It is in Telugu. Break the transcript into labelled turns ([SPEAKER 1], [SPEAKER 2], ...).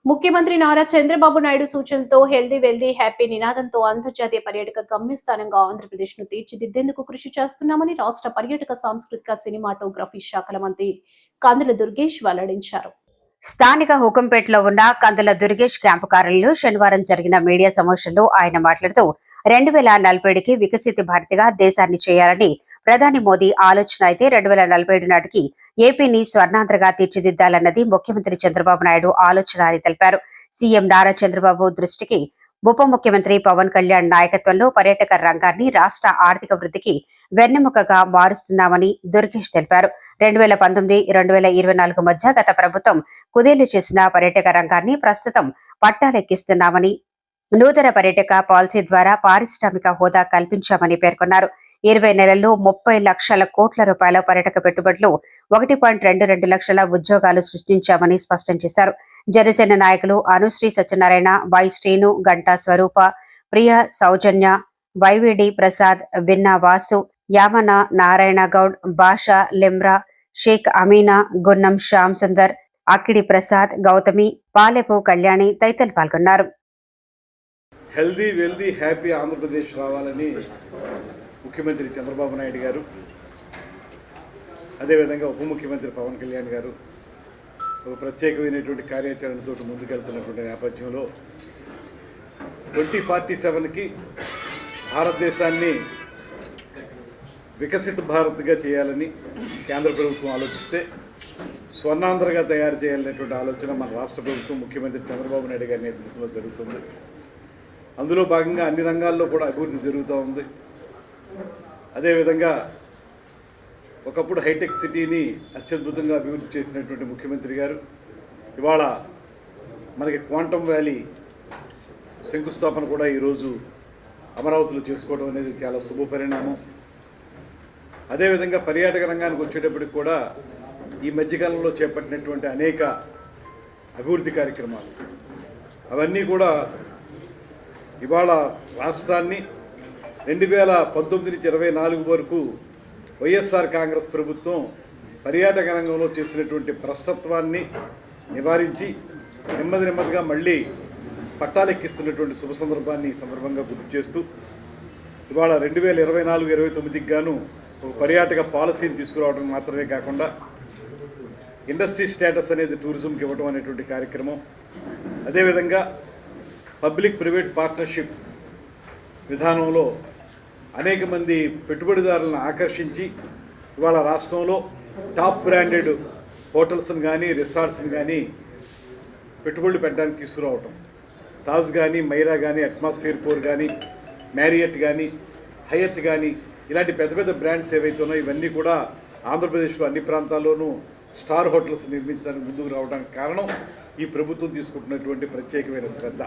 [SPEAKER 1] ముఖ్యమంత్రి నారా చంద్రబాబు నాయుడు సూచనలతో హెల్దీ వెల్దీ హ్యాపీ నినాదంతో అంతర్జాతీయ పర్యాటక గమ్యస్థానంగా ఆంధ్రప్రదేశ్ను తీర్చిదిద్దేందుకు కృషి చేస్తున్నామని రాష్ట్ర పర్యాటక సాంస్కృతిక సినిమాటోగ్రఫీ శాఖల మంత్రి కందుల దుర్గేష్ వెల్లడించారు.
[SPEAKER 2] స్థానిక హుకుంపేటలో ఉన్న కందుల దుర్గేష్ క్యాంపు కార్యాలయంలో శనివారం జరిగిన మీడియా సమావేశంలో ఆయన మాట్లాడుతూ 2047కి వికసిత భారత్గా దేశాన్ని చేయాలని ప్రధాని మోదీ ఆలోచన అయితే 2047 నాటికి ఏపీని స్వర్ణాంధ్రగా తీర్చిదిద్దాలన్నది ముఖ్యమంత్రి చంద్రబాబు నాయుడు ఆలోచన అని తెలిపారు. సీఎం నారా చంద్రబాబు దృష్టికి ఉప ముఖ్యమంత్రి పవన్ కళ్యాణ్ నాయకత్వంలో పర్యాటక రంగాన్ని రాష్ట్ర ఆర్థిక వృద్ధికి వెన్నెముకగా మారుస్తున్నామని దుర్గేష్ తెలిపారు. 2019-2024 మధ్య గత ప్రభుత్వం కుదేలు చేసిన పర్యాటక రంగాన్ని ప్రస్తుతం పట్టాలెక్కిస్తున్నామని, నూతన పర్యాటక పాలసీ ద్వారా పారిశ్రామిక హోదా కల్పించామని పేర్కొన్నారు. 20 నెలల్లో 30 లక్షల కోట్ల రూపాయల పర్యాటక పెట్టుబడులు, 1.22 లక్షల ఉద్యోగాలు సృష్టించామని స్పష్టం చేశారు. జనసేన నాయకులు అనుశ్రీ సత్యనారాయణ, వై శ్రీను, గంటా స్వరూప, ప్రియ సౌజన్య, వైవిడి ప్రసాద్, విన్నా వాసు, యామన నారాయణ గౌడ్, బాషా లిమ్రా, షేక్ అమీనా, గున్నం శ్యామ్ సుందర్, అక్కిడి ప్రసాద్, గౌతమి, పాలెపు కళ్యాణి తదితరులు పాల్గొన్నారు.
[SPEAKER 3] హెల్దీ వెల్దీ హ్యాపీ ఆంధ్రప్రదేశ్ రావాలని ముఖ్యమంత్రి చంద్రబాబు నాయుడు గారు, అదేవిధంగా ఉప ముఖ్యమంత్రి పవన్ కళ్యాణ్ గారు ఒక ప్రత్యేకమైనటువంటి కార్యాచరణతో ముందుకెళ్తున్నటువంటి నేపథ్యంలో 2047కి భారతదేశాన్ని వికసిత భారత్గా చేయాలని కేంద్ర ప్రభుత్వం ఆలోచిస్తే స్వర్ణాంధ్రగా తయారు చేయాలనేటువంటి ఆలోచన మన రాష్ట్ర ప్రభుత్వం ముఖ్యమంత్రి చంద్రబాబు నాయుడు గారి నేతృత్వంలో జరుగుతుంది. అందులో భాగంగా అన్ని రంగాల్లో కూడా అభివృద్ధి జరుగుతూ ఉంది. అదేవిధంగా ఒకప్పుడు హైటెక్ సిటీని అత్యద్భుతంగా అభివృద్ధి చేసినటువంటి ముఖ్యమంత్రి గారు ఇవాళ మనకి క్వాంటమ్ వ్యాలీ శంకుస్థాపన కూడా ఈరోజు అమరావతిలో చేసుకోవడం అనేది చాలా శుభ పరిణామం. అదేవిధంగా పర్యాటక రంగానికి వచ్చేటప్పటికి కూడా ఈ మధ్యకాలంలో చేపట్టినటువంటి అనేక అభివృద్ధి కార్యక్రమాలు అవన్నీ కూడా ఇవాళ రాష్ట్రాన్ని 2019-24 వరకు వైఎస్ఆర్ కాంగ్రెస్ ప్రభుత్వం పర్యాటక రంగంలో చేసినటువంటి భ్రష్టత్వాన్ని నివారించి నెమ్మదిగా మళ్ళీ పట్టాలెక్కిస్తున్నటువంటి శుభ సందర్భాన్ని ఈ సందర్భంగా గుర్తు చేస్తూ ఇవాళ 2024-29కి గాను ఒక పర్యాటక పాలసీని తీసుకురావడం మాత్రమే కాకుండా ఇండస్ట్రీ స్టేటస్ అనేది టూరిజంకి ఇవ్వడం అనేటువంటి కార్యక్రమం, అదేవిధంగా పబ్లిక్ ప్రైవేట్ పార్ట్నర్షిప్ విధానంలో అనేక మంది పెట్టుబడిదారులను ఆకర్షించి ఇవాళ రాష్ట్రంలో టాప్ బ్రాండెడ్ హోటల్స్ని కానీ రిసార్ట్స్ని కానీ పెట్టుబడులు పెట్టడానికి తీసుకురావటం, తాజ్ కానీ, మైరా కానీ, అట్మాస్ఫియర్ 4 కానీ, మ్యారియట్ కానీ, హయత్ కానీ ఇలాంటి పెద్ద పెద్ద బ్రాండ్స్ ఏవైతే ఉన్నాయో ఇవన్నీ కూడా ఆంధ్రప్రదేశ్లో అన్ని ప్రాంతాల్లోనూ స్టార్ హోటల్స్ నిర్మించడానికి ముందుకు రావడానికి కారణం ఈ ప్రభుత్వం తీసుకుంటున్నటువంటి ప్రత్యేకమైన శ్రద్ధ.